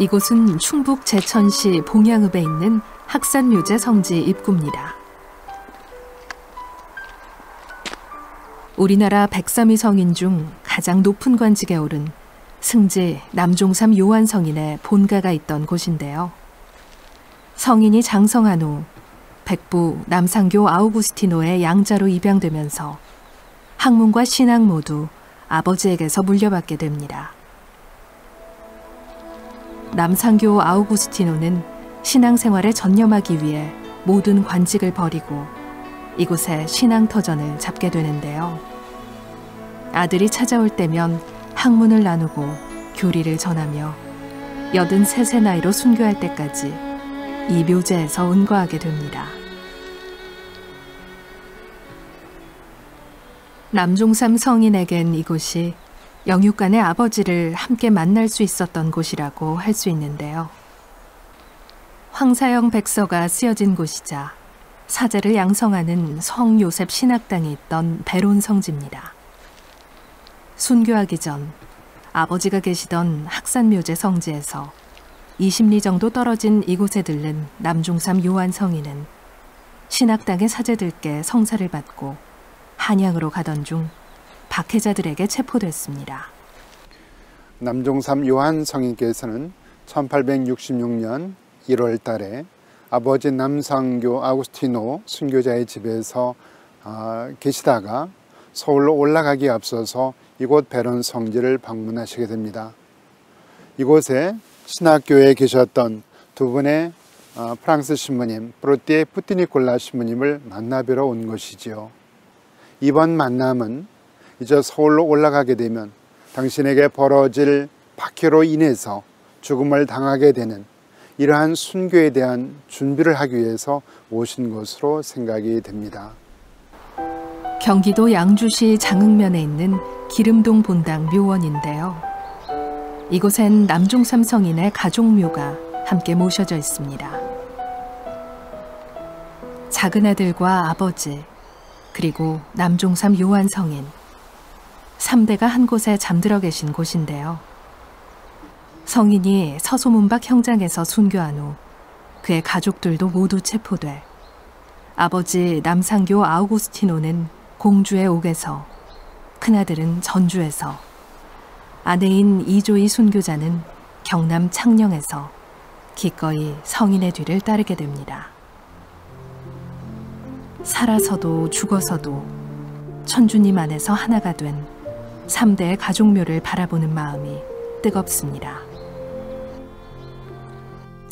이곳은 충북 제천시 봉양읍에 있는 학산묘제 성지 입구입니다. 우리나라 103위 성인 중 가장 높은 관직에 오른 승지 남종삼 요한성인의 본가가 있던 곳인데요. 성인이 장성한 후 백부 남상교 아우구스티노의 양자로 입양되면서 학문과 신앙 모두 아버지에게서 물려받게 됩니다. 남상교 아우구스티노는 신앙생활에 전념하기 위해 모든 관직을 버리고 이곳에 신앙터전을 잡게 되는데요. 아들이 찾아올 때면 학문을 나누고 교리를 전하며 83세 나이로 순교할 때까지 이 묘제에서 은거하게 됩니다. 남종삼 성인에겐 이곳이 영육간의 아버지를 함께 만날 수 있었던 곳이라고 할 수 있는데요. 황사형 백서가 쓰여진 곳이자 사제를 양성하는 성요셉 신학당이 있던 배론 성지입니다. 순교하기 전 아버지가 계시던 학산묘제 성지에서 20리 정도 떨어진 이곳에 들른 남종삼 요한 성인은 신학당의 사제들께 성사를 받고 한양으로 가던 중 박해자들에게 체포됐습니다. 남종삼 요한 성인께서는 1866년 1월 달에 아버지 남상교 아우구스티노 순교자의 집에서 계시다가 서울로 올라가기에 앞서서 이곳 배론 성지를 방문하시게 됩니다. 이곳에 신학교에 계셨던 두 분의 프랑스 신부님 브로띠에 푸티니콜라 신부님을 만나뵈러 온 것이지요. 이번 만남은 이제 서울로 올라가게 되면 당신에게 벌어질 박해로 인해서 죽음을 당하게 되는 이러한 순교에 대한 준비를 하기 위해서 오신 것으로 생각이 됩니다. 경기도 양주시 장흥면에 있는 기름동 본당 묘원인데요. 이곳엔 남종삼 성인의 가족묘가 함께 모셔져 있습니다. 작은 아들과 아버지, 그리고 남종삼 요한 성인, 3대가 한 곳에 잠들어 계신 곳인데요. 성인이 서소문박 형장에서 순교한 후 그의 가족들도 모두 체포돼 아버지 남상교 아우구스티노는 공주의 옥에서, 큰아들은 전주에서, 아내인 이조이 순교자는 경남 창녕에서 기꺼이 성인의 뒤를 따르게 됩니다. 살아서도 죽어서도 천주님 안에서 하나가 된 3대의 가족묘를 바라보는 마음이 뜨겁습니다.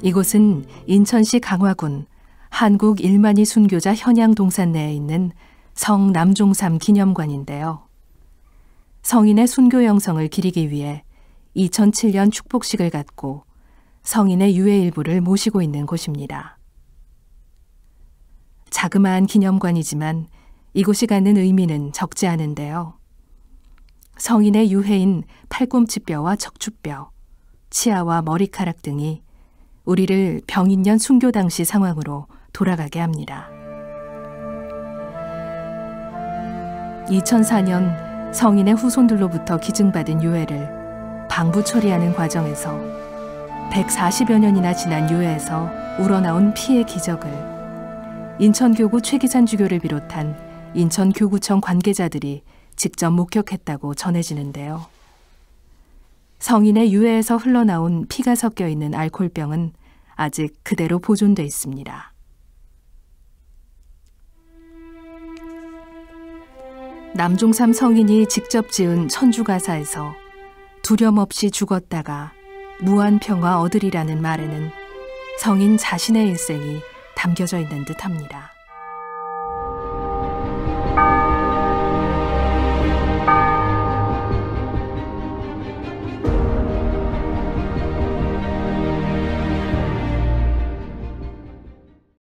이곳은 인천시 강화군 한국 1만이 순교자 현양 동산 내에 있는 성 남종삼 기념관인데요. 성인의 순교 영성을 기리기 위해 2007년 축복식을 갖고 성인의 유해 일부를 모시고 있는 곳입니다. 자그마한 기념관이지만 이곳이 갖는 의미는 적지 않은데요. 성인의 유해인 팔꿈치뼈와 척추뼈, 치아와 머리카락 등이 우리를 병인년 순교 당시 상황으로 돌아가게 합니다. 2004년 성인의 후손들로부터 기증받은 유해를 방부 처리하는 과정에서 140여 년이나 지난 유해에서 우러나온 피의 기적을 인천교구 최기산 주교를 비롯한 인천교구청 관계자들이 직접 목격했다고 전해지는데요. 성인의 유해에서 흘러나온 피가 섞여 있는 알코올병은 아직 그대로 보존돼 있습니다. 남종삼 성인이 직접 지은 천주가사에서 두려움없이 죽었다가 무한평화 얻으리라는 말에는 성인 자신의 일생이 담겨져 있는 듯합니다.